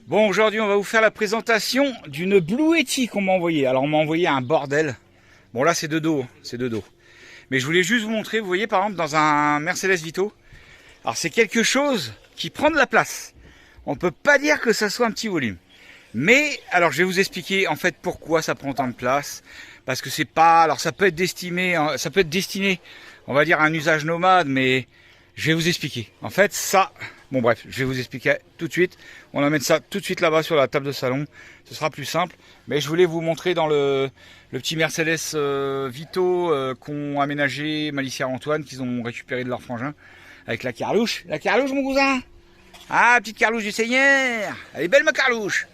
Bon, aujourd'hui, on va vous faire la présentation d'une Bluetti qu'on m'a envoyée. Alors, on m'a envoyé un bordel. Bon, là, c'est de dos, c'est de dos. Mais je voulais juste vous montrer, vous voyez, par exemple, dans un Mercedes Vito. Alors, c'est quelque chose qui prend de la place. On peut pas dire que ça soit un petit volume. Mais, alors, je vais vous expliquer, en fait, pourquoi ça prend tant de place. Parce que c'est pas... Alors, ça peut être destiné, on va dire, à un usage nomade, mais je vais vous expliquer. En fait, ça... Bon bref, je vais vous expliquer tout de suite. On va mettre ça tout de suite là-bas sur la table de salon. Ce sera plus simple. Mais je voulais vous montrer dans le petit Mercedes Vito qu'ont aménagé Malicia et Antoine, qu'ils ont récupéré de leur frangin. Avec la carlouche. La carlouche, mon cousin. Ah, petite carlouche du Seigneur. Elle est belle, ma carlouche.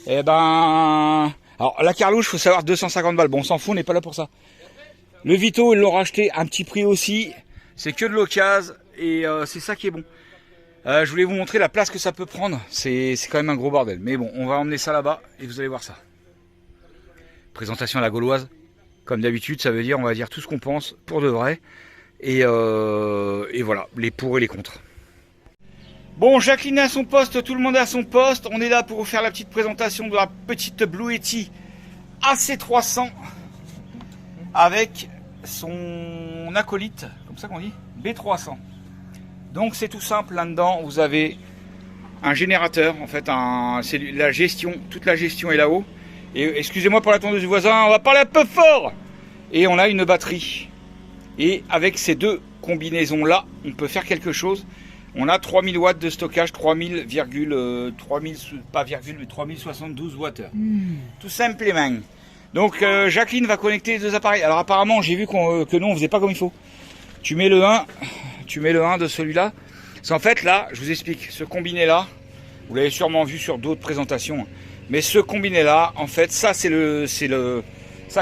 Eh ben... Alors, la carlouche, faut savoir 250 balles. Bon, on s'en fout, on n'est pas là pour ça. Le Vito, ils l'ont racheté à un petit prix aussi. C'est que de l'occasion. Et c'est ça qui est bon. Je voulais vous montrer la place que ça peut prendre. C'est quand même un gros bordel. Mais bon, on va emmener ça là-bas et vous allez voir ça. Présentation à la gauloise. Comme d'habitude, ça veut dire, on va dire tout ce qu'on pense pour de vrai. Et voilà, les pour et les contre. Bon, Jacqueline est à son poste, tout le monde est à son poste. On est là pour vous faire la petite présentation de la petite Bluetti AC300 avec son acolyte, comme ça qu'on dit, B300. Donc c'est tout simple, là-dedans vous avez un générateur, en fait c'est la gestion, toute la gestion est là-haut. Et excusez-moi pour la tondeuse du voisin, on va parler un peu fort. Et on a une batterie. Et avec ces deux combinaisons là, on peut faire quelque chose. On a 3000 watts de stockage, 3072 watts. Tout simplement. Donc Jacqueline va connecter les deux appareils. Alors apparemment j'ai vu que nous on faisait pas comme il faut. Tu mets le 1 de celui-là. C'est en fait là, je vous explique, ce combiné là, vous l'avez sûrement vu sur d'autres présentations, mais ce combiné là, en fait, ça c'est le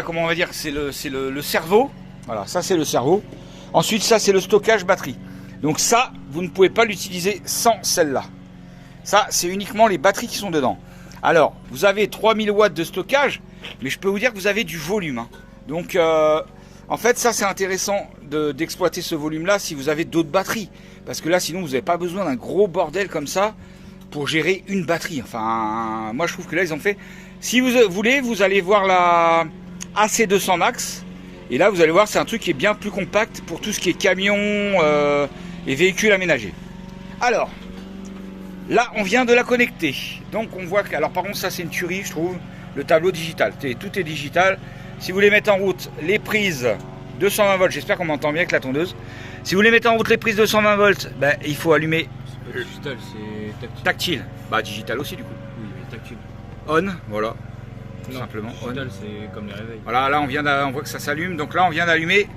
comment on va dire, c'est le cerveau. Voilà, ça c'est le cerveau. Ensuite, ça c'est le stockage batterie. Donc ça, vous ne pouvez pas l'utiliser sans celle-là. Ça, c'est uniquement les batteries qui sont dedans. Alors, vous avez 3000 watts de stockage, mais je peux vous dire que vous avez du volume. Hein. Donc en fait, ça c'est intéressant d'exploiter ce volume-là si vous avez d'autres batteries. Parce que là, sinon, vous n'avez pas besoin d'un gros bordel comme ça pour gérer une batterie. Enfin, moi, je trouve que là, ils ont fait... Si vous voulez, vous allez voir la AC200 Max. Et là, vous allez voir, c'est un truc qui est bien plus compact pour tout ce qui est camion et véhicules aménagés. Alors, là, on vient de la connecter. Donc, on voit que... Alors, par contre, ça, c'est une tuerie, je trouve. Le tableau digital. Tout est digital. Si vous voulez mettre en route les prises 220 volts, j'espère qu'on m'entend bien avec la tondeuse. Si vous voulez mettre en route les prises 220 volts, ben, il faut allumer. C'est pas digital, c'est tactile. Tactile. Bah digital aussi du coup. Oui, mais tactile. On, voilà. Tout non, simplement. Digital, c'est comme les réveils. Voilà, là on voit que ça s'allume. Donc là on vient d'allumer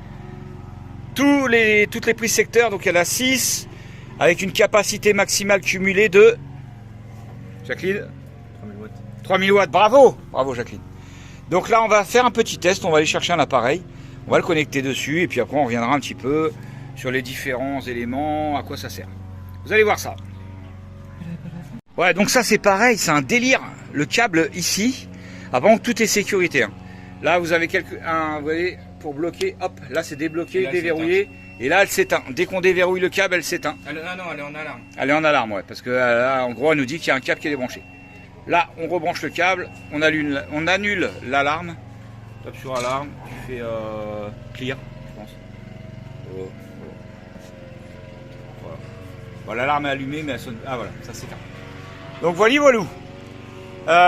toutes les prises secteurs. Donc il y en a 6 avec une capacité maximale cumulée de... Jacqueline 3000 watts. 3000 watts. Bravo. Bravo Jacqueline. Donc là on va faire un petit test. On va aller chercher un appareil. On va le connecter dessus et puis après on reviendra un petit peu sur les différents éléments, à quoi ça sert. Vous allez voir ça. Ouais, donc ça c'est pareil, c'est un délire. Le câble ici, avant tout est sécurité. Hein. Là vous avez vous voyez, pour bloquer, hop, là c'est débloqué, là, déverrouillé. Et là elle s'éteint. Dès qu'on déverrouille le câble, elle s'éteint. Ah non, elle est en alarme. Elle est en alarme, ouais, parce que là, en gros elle nous dit qu'il y a un câble qui est débranché. Là on rebranche le câble, on annule l'alarme. Tape sur alarme, tu fais clear, je pense. Oh. Voilà, l'alarme est allumée, mais elle sonne. Ah voilà, ça s'éteint. Donc voilà.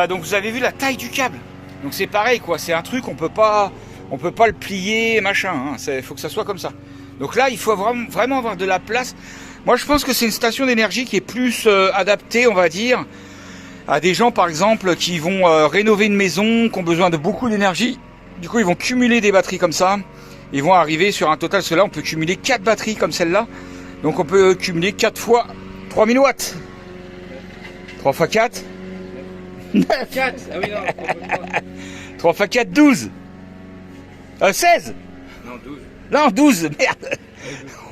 Donc vous avez vu la taille du câble. Donc c'est pareil quoi, c'est un truc on peut pas le plier machin. Il faut que ça soit comme ça. Donc là il faut vraiment avoir de la place. Moi je pense que c'est une station d'énergie qui est plus adaptée, on va dire, à des gens par exemple qui vont rénover une maison, qui ont besoin de beaucoup d'énergie. Du coup, ils vont cumuler des batteries comme ça. Ils vont arriver sur un total. Cela, on peut cumuler 4 batteries comme celle-là. Donc, on peut cumuler 4 fois 3000 watts. 3 fois 4 4. Ah oui, non. 3 fois 4, 12. 16. Non, 12. Non, 12. Merde.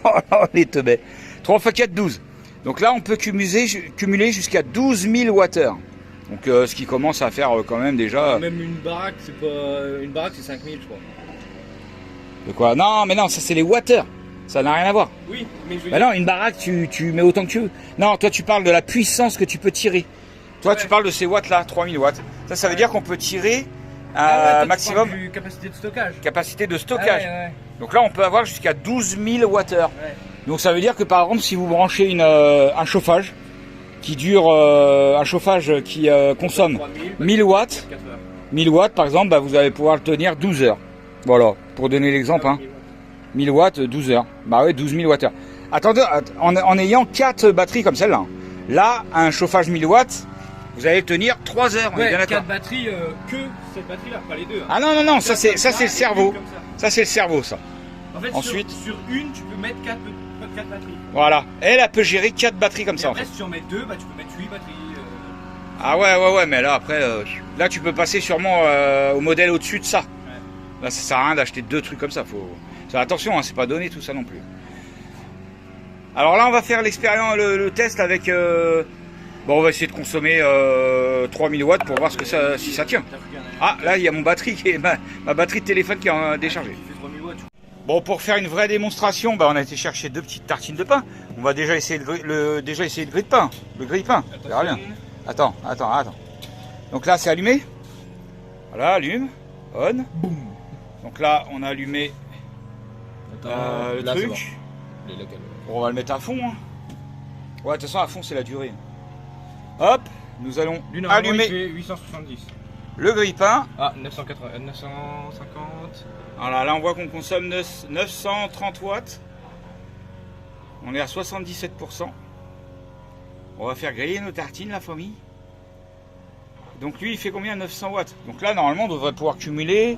Oh non, les teubés. 3 fois 4, 12. Donc là, on peut cumuler jusqu'à 12 000 Wh. Donc ce qui commence à faire quand même déjà... Même une baraque, c'est pas... Une baraque, c'est 5000, je crois. De quoi? Non, mais non, ça c'est les watters. Ça n'a rien à voir. Oui, mais je veux dire... non, une baraque, tu mets autant que tu veux. Non, toi tu parles de la puissance que tu peux tirer. Toi, Ouais. tu parles de ces watts là, 3000 watts. Ça veut dire qu'on peut tirer Ah ouais, toi, maximum tu parles du capacité de stockage. capacité de stockage. Ouais. Donc là, on peut avoir jusqu'à 12 000 Wh. Ouais. Donc ça veut dire que par exemple, si vous branchez un chauffage qui dure, un chauffage qui consomme 3000, 1000 watts, 4 heures. 1000 watts par exemple, bah, vous allez pouvoir le tenir 12 heures. Voilà, pour donner l'exemple. Hein. 1000 watts, 12 heures. Bah ouais, 12 000 Wh. Attendez, en ayant 4 batteries comme celle-là. Là, un chauffage 1000 watts, vous allez tenir 3 heures. On est bien Ouais, d'accord. 4 batteries, que cette batterie-là, pas les deux. Hein. Ah non, non, non, ça c'est Quatre le cerveau. comme ça. Ça c'est le cerveau, ça. En fait, Ensuite- sur une, tu peux mettre 4 batteries. Voilà. Elle peut gérer 4 batteries comme Et ça en après, fait. si tu en mets 2, bah, tu peux mettre 8 batteries. Ah ouais, mais là après, là tu peux passer sûrement au modèle au-dessus de ça. Là ça sert à rien d'acheter 2 trucs comme ça. Attention, hein, c'est pas donné tout ça non plus. Alors là on va faire l'expérience, le test avec... Bon, on va essayer de consommer 3000 watts pour voir si ça tient. Ah, là il y a mon batterie ma batterie de téléphone qui est déchargée. Tu fais 3000 watts. Bon, pour faire une vraie démonstration, bah, on a été chercher 2 petites tartines de pain. On va déjà essayer le grille-pain. Le grille-pain, ça verra bien. Attends. Donc là, c'est allumé. Voilà, allume. On. Boum. Donc là, on a allumé le là, c'est truc. bon. Les locales. Bon, on va le mettre à fond. Hein. Ouais, de toute façon, à fond, c'est la durée. Hop, nous allons Lui, normalement, il allumer fait 870. le grille-pain. Ah, 980, 950. Voilà, là, on voit qu'on consomme 930 watts. On est à 77%. On va faire griller nos tartines, la famille. Donc lui, il fait combien? 900 watts. Donc là, normalement, on devrait pouvoir cumuler...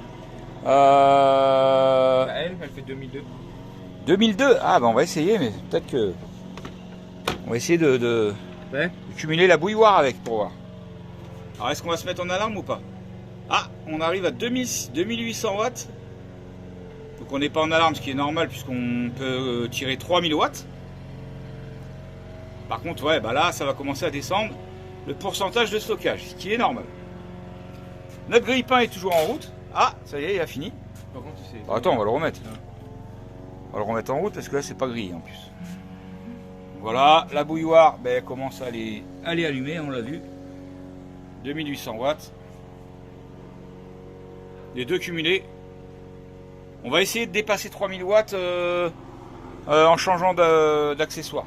Bah, elle fait 2002. 2002. Ah, bah on va essayer, mais peut-être que... On va essayer de cumuler la bouilloire avec pour voir. Alors, est-ce qu'on va se mettre en alarme ou pas? Ah, on arrive à 2800 watts. Donc on n'est pas en alarme, ce qui est normal, puisqu'on peut tirer 3000 watts. Par contre, ouais, bah là, ça va commencer à descendre le pourcentage de stockage, ce qui est normal. Notre grille-pain est toujours en route. Ah, ça y est, il a fini. Par contre, c'est. Bon, attends, on va le remettre. On va le remettre en route parce que là, c'est pas grillé en plus. Voilà, la bouilloire elle commence à aller allumer, on l'a vu. 2800 watts. Les deux cumulés. On va essayer de dépasser 3000 watts en changeant d'accessoire.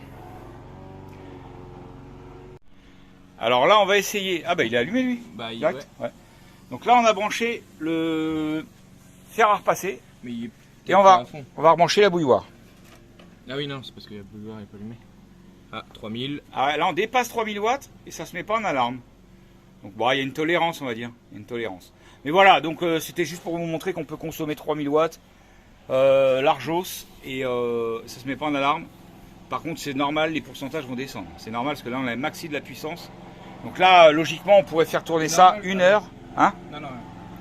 Alors là, on va essayer. Ah bah il est allumé lui. Bah, il Direct, ouais. Donc là, on a branché le fer à repasser Mais il est et on va à fond. rebrancher la bouilloire. Ah oui, non, c'est parce que la bouilloire est pas allumée. Ah, 3000. Ah ouais, là, on dépasse 3000 watts et ça se met pas en alarme. Donc bon, il y a une tolérance, on va dire. Il y a une tolérance. Mais voilà, donc c'était juste pour vous montrer qu'on peut consommer 3000 watts largos et ça se met pas en alarme. Par contre, c'est normal, les pourcentages vont descendre. C'est normal parce que là, on a le maxi de la puissance. Donc là, logiquement, on pourrait faire tourner ça normal, 1 heure. Hein? Non.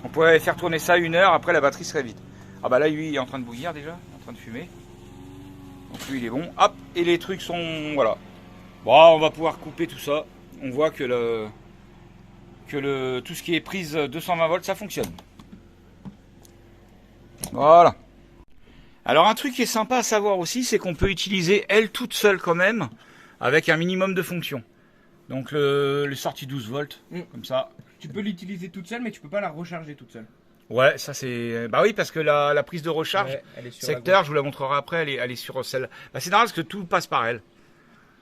On pourrait faire tourner ça 1 heure, après la batterie serait vide. Ah bah là, lui, il est en train de bouillir déjà, il est en train de fumer. Donc lui, il est bon. Hop, et les trucs sont... Voilà. Bon, on va pouvoir couper tout ça. On voit que tout ce qui est prise 220 volts, ça fonctionne. Voilà. Alors un truc qui est sympa à savoir aussi, c'est qu'on peut utiliser elle toute seule quand même, avec un minimum de fonctions. Donc le sortie 12 volts, comme ça. Tu peux l'utiliser toute seule, mais tu peux pas la recharger toute seule. Ouais, ça c'est... Bah oui, parce que la prise de recharge, Ouais, elle est sur secteur, je vous la montrerai après, elle est sur celle... Bah c'est normal parce que tout passe par elle.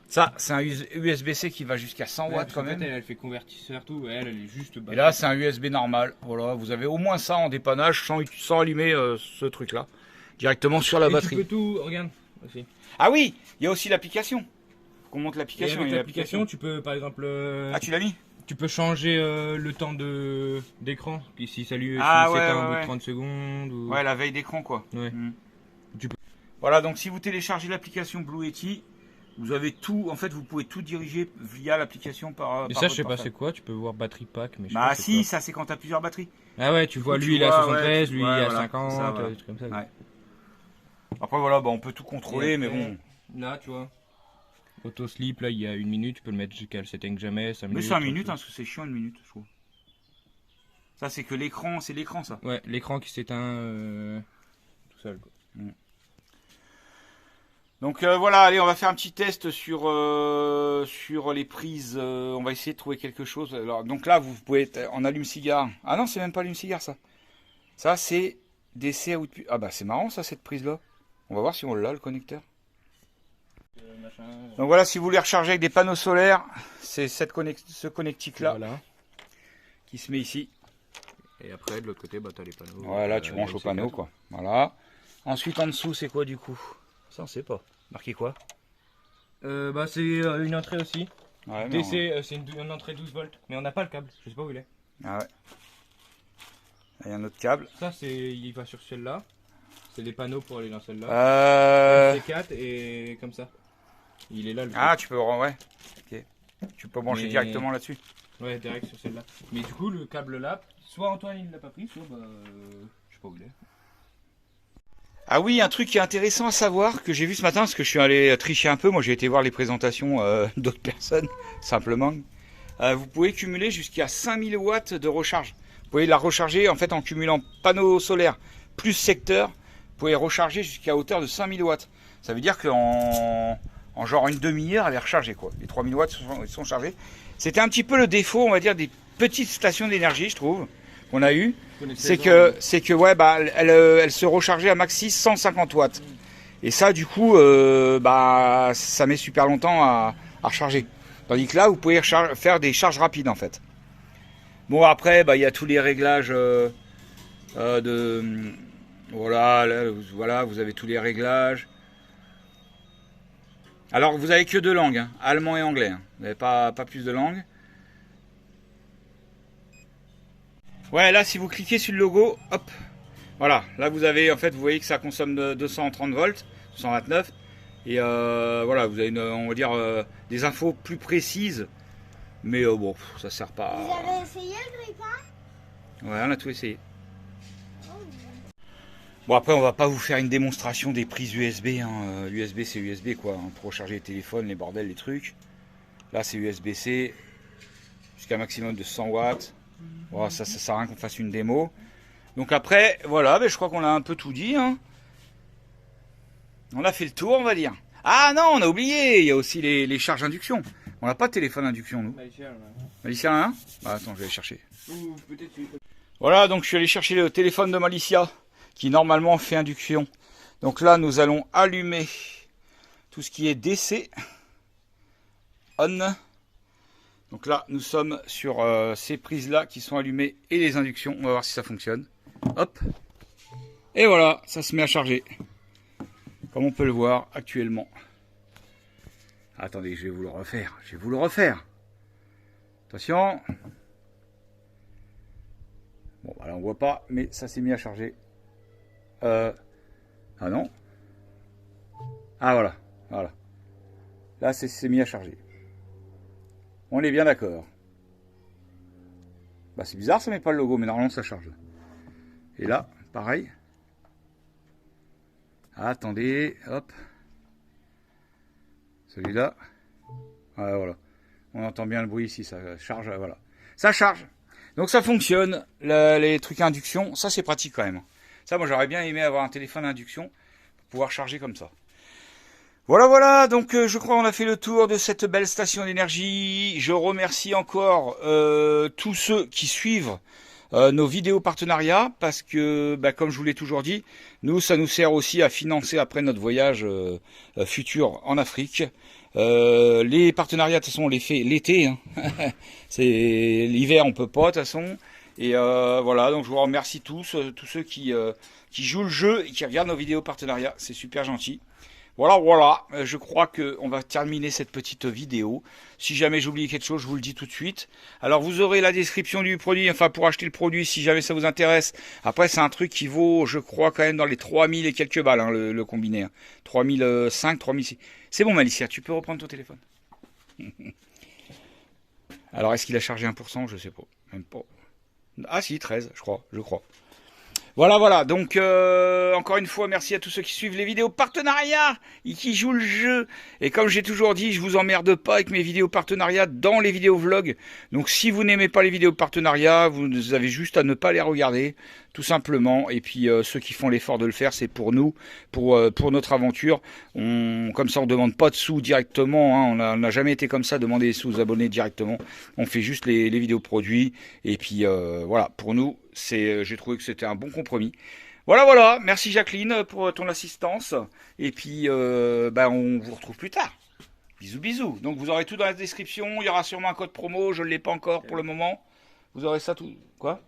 Ça, c'est un USB-C qui va jusqu'à 100 watts quand même. Elle fait convertisseur, tout. Elle est juste. Et là, c'est un USB normal. Voilà, vous avez au moins ça en dépannage sans allumer ce truc-là. Directement sur la batterie. Tu peux tout, regarde. Aussi. Ah oui, il y a aussi l'application. Faut qu'on monte Et l'application. avec il y a l'application, tu peux par exemple. Ah, tu l'as mis? Tu peux changer le temps d'écran. Si ça lui Ah, si ouais, s'éteint ouais, au bout de ouais. 30 secondes. Ou... Ouais, la veille d'écran quoi. Ouais. Tu peux... Voilà, donc si vous téléchargez l'application Blue Yeti, vous avez tout. En fait, vous pouvez tout diriger via l'application par. Et par ça, votre je sais pas portable. c'est quoi. Tu peux voir batterie pack. Mais je sais Bah pas c'est si, quoi. ça c'est quand tu as plusieurs batteries. Ah ouais, tu vois, Tu lui il est à vois, 73, ouais, lui il est ouais, à voilà, 50, ça, voilà. des trucs comme ça. Ouais. Après voilà, bah, on peut tout contrôler, Et mais après, bon. Là, tu vois. Auto sleep, là il y a 1 minute, tu peux le mettre jusqu'à le s'éteigne jamais. 5 Mais minutes. c'est 1 minute, hein, parce que c'est chiant 1 minute, je trouve. Ça c'est que l'écran, c'est l'écran ça. Ouais, l'écran qui s'éteint tout seul. Quoi. Donc voilà, allez, on va faire un petit test sur les prises. On va essayer de trouver quelque chose. Alors, donc là, vous pouvez être en allume-cigare. Ah non, c'est même pas allume-cigare ça. Ça, c'est DC à output. Ah bah c'est marrant ça, cette prise-là. On va voir si on l'a, le connecteur. Donc voilà, si vous voulez recharger avec des panneaux solaires, c'est ce connectique-là Voilà. qui se met ici. Et après, de l'autre côté, bah, tu as les panneaux. Voilà, tu branches au panneau, quoi. Voilà. Ensuite, en dessous, c'est quoi du coup? Ça, on sait pas. Marqué quoi? Bah, c'est une entrée aussi. Ouais, DC, c'est une entrée 12 volts. Mais on n'a pas le câble, je sais pas où il est. Ah ouais. Il y a un autre câble. Ça, il va sur celle-là. C'est les panneaux pour aller dans celle-là. C4 et comme ça. Il est là le Ah, tu peux. Ouais. Ok. Tu peux brancher directement là-dessus. Ouais, direct sur celle-là. Mais du coup, le câble là, soit Antoine il l'a pas pris, soit bah, je sais pas où il est. Ah oui, un truc qui est intéressant à savoir que j'ai vu ce matin parce que je suis allé tricher un peu. Moi, j'ai été voir les présentations d'autres personnes, simplement. Vous pouvez cumuler jusqu'à 5000 watts de recharge. Vous pouvez la recharger en fait en cumulant panneaux solaires plus secteur. Vous pouvez recharger jusqu'à hauteur de 5000 watts. Ça veut dire qu'en genre une demi-heure, elle est rechargée, quoi. Les 3000 watts sont chargés. C'était un petit peu le défaut, on va dire, des petites stations d'énergie, je trouve, qu'on a eu. C'est que ouais, bah, elle se rechargeait à maxi 150 watts. Et ça, du coup, bah, ça met super longtemps à recharger. Tandis que là, vous pouvez faire des charges rapides, en fait. Bon, après, bah, il y a tous les réglages de... Voilà, là, voilà, vous avez tous les réglages. Alors, vous avez que deux langues, hein, allemand et anglais. Hein. Vous n'avez pas plus de langues. Ouais, là, si vous cliquez sur le logo, hop, voilà. Là, vous avez, en fait, vous voyez que ça consomme de 230 volts, 229. Et voilà, vous avez, on va dire, des infos plus précises. Mais bon, ça sert pas. Vous avez essayé le grille-pain? Ouais, on a tout essayé. Bon, après, on va pas vous faire une démonstration des prises USB. Hein. USB, c'est USB, quoi. Hein, pour recharger les téléphones, les bordels, les trucs. Là, c'est USB-C. Jusqu'à un maximum de 100 watts. Bon, ça sert à rien qu'on fasse une démo. Donc après, voilà, ben, je crois qu'on a un peu tout dit. Hein. On a fait le tour, on va dire. Ah non, on a oublié. Il y a aussi les charges induction. On n'a pas de téléphone induction, nous. Malicia, là, hein? Bah, attends, je vais aller chercher. Voilà, donc je suis allé chercher le téléphone de Malicia, qui normalement fait induction. Donc là, nous allons allumer tout ce qui est DC. On. Donc là, nous sommes sur ces prises-là qui sont allumées et les inductions. On va voir si ça fonctionne. Hop. Et voilà, ça se met à charger. Comme on peut le voir actuellement. Attendez, je vais vous le refaire. Je vais vous le refaire. Attention. Bon, bah là, on voit pas, mais ça s'est mis à charger. Ah non. Ah voilà, voilà. Là, c'est mis à charger. On est bien d'accord. Bah c'est bizarre, ça met pas le logo, mais normalement ça charge. Et là, pareil. Attendez, hop. Celui-là. Ah, voilà. On entend bien le bruit ici, ça charge, voilà. Ça charge. Donc ça fonctionne, les trucs à induction, ça c'est pratique quand même. Ça, moi j'aurais bien aimé avoir un téléphone à induction pour pouvoir charger comme ça. Voilà, voilà, donc je crois qu'on a fait le tour de cette belle station d'énergie. Je remercie encore tous ceux qui suivent nos vidéos partenariats parce que, bah, comme je vous l'ai toujours dit, nous, ça nous sert aussi à financer après notre voyage futur en Afrique. Les partenariats, de toute façon, on les fait l'été. Hein. C'est l'hiver, on peut pas, de toute façon. Et voilà, donc je vous remercie tous ceux qui jouent le jeu et qui regardent nos vidéos partenariats. C'est super gentil. Voilà, voilà, je crois qu'on va terminer cette petite vidéo. Si jamais j'oublie quelque chose, je vous le dis tout de suite. Alors vous aurez la description du produit, enfin pour acheter le produit, si jamais ça vous intéresse. Après c'est un truc qui vaut, je crois, quand même dans les 3000 et quelques balles, hein, le combiné. Hein. 3005, 3006. C'est bon Malicia, tu peux reprendre ton téléphone. Alors est-ce qu'il a chargé 1%? Je sais pas, même pas. Ah si, 13, je crois. Voilà. Donc, encore une fois, merci à tous ceux qui suivent les vidéos partenariats et qui jouent le jeu. Et comme j'ai toujours dit, je vous emmerde pas avec mes vidéos partenariats dans les vidéos vlogs. Donc, si vous n'aimez pas les vidéos partenariats, vous avez juste à ne pas les regarder, tout simplement. Et puis, ceux qui font l'effort de le faire, c'est pour nous, pour notre aventure. Comme ça, on demande pas de sous directement. Hein. On n'a jamais été comme ça, demander des sous aux abonnés directement. On fait juste les vidéos produits. Et puis, voilà, pour nous, j'ai trouvé que c'était un bon compromis. Voilà. Merci Jacqueline pour ton assistance. Et puis, on vous retrouve plus tard. Bisous. Donc, vous aurez tout dans la description. Il y aura sûrement un code promo. Je ne l'ai pas encore pour le moment. Vous aurez ça tout. Quoi?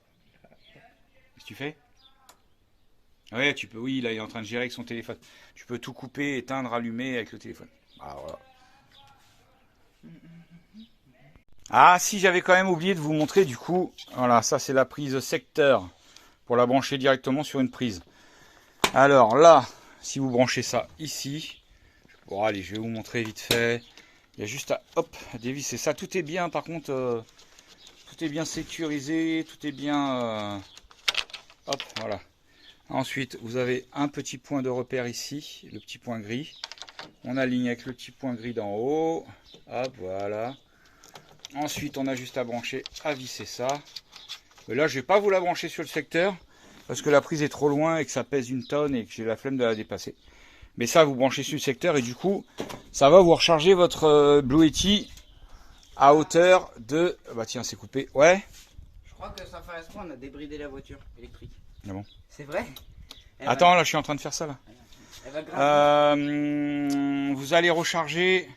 Qu'est-ce que tu fais? Ouais, tu peux. Oui, là, il est en train de gérer avec son téléphone. Tu peux tout couper, éteindre, allumer avec le téléphone. Ah, voilà. Ah, si, j'avais quand même oublié de vous montrer, du coup. Voilà, ça, c'est la prise secteur. Pour la brancher directement sur une prise. Alors là, si vous branchez ça ici. Bon, allez, je vais vous montrer vite fait. Il y a juste à, dévisser ça. Tout est bien, par contre. Tout est bien sécurisé. Tout est bien... voilà. Ensuite, vous avez un petit point de repère ici, le petit point gris. On aligne avec le petit point gris d'en haut. Hop, voilà. Ensuite, on a juste à brancher, à visser ça. Mais là, je vais pas vous la brancher sur le secteur, parce que la prise est trop loin et que ça pèse 1 tonne et que j'ai la flemme de la dépasser. Mais ça, vous branchez sur le secteur et du coup, ça va vous recharger votre Blue Yeti à hauteur de... Bah tiens, c'est coupé. Ouais. Je crois que ça fait exprès, on a débridé la voiture électrique. Ah bon? C'est vrai? Attends, là, je suis en train de faire ça, là. Vous allez recharger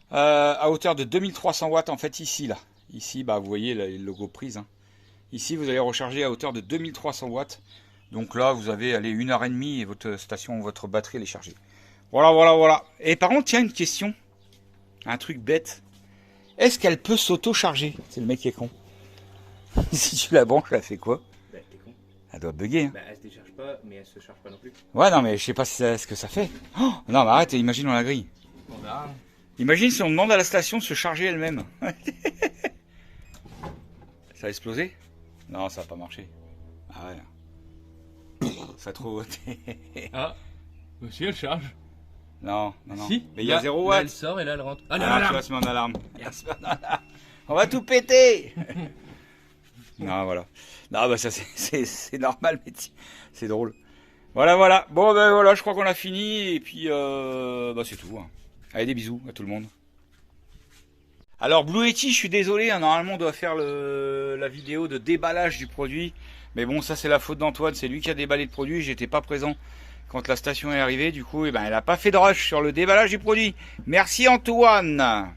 à hauteur de 2300 watts, en fait, ici, là. Ici, bah, vous voyez le logo prise. Hein. Ici, vous allez recharger à hauteur de 2300 watts. Donc là, vous avez, allez, 1h30 et votre station, votre batterie, elle est chargée. Voilà. Et par contre, tiens, une question. Un truc bête. Est-ce qu'elle peut s'auto-charger? C'est le mec qui est con. Si tu la branches, elle fait quoi? Bah, t'es con. Elle doit bugger. Hein. Bah, elle se décharge pas, mais elle se charge pas non plus. Ouais, non, mais je sais pas ce que ça fait. Oh, non, mais arrête, imagine on la grille. On verra. Imagine si on demande à la station de se charger elle-même. Ça a explosé? Non, ça n'a pas marché. Ah ouais. Ça a trop... Ah, aussi elle charge. Non. Si, mais il y a 0 watts. Là, elle sort et là elle rentre. Ah, tu vas se mettre en alarme. On va tout péter. Non, voilà. Non, bah ça c'est normal, mais c'est drôle. Voilà. Bon, ben voilà, je crois qu'on a fini. Et puis, c'est tout. Hein. Allez, des bisous à tout le monde. Alors, Blue Yeti, je suis désolé. Hein, normalement, on doit faire la vidéo de déballage du produit. Mais bon, ça, c'est la faute d'Antoine. C'est lui qui a déballé le produit. J'étais pas présent quand la station est arrivée. Du coup, elle n'a pas fait de rush sur le déballage du produit. Merci, Antoine.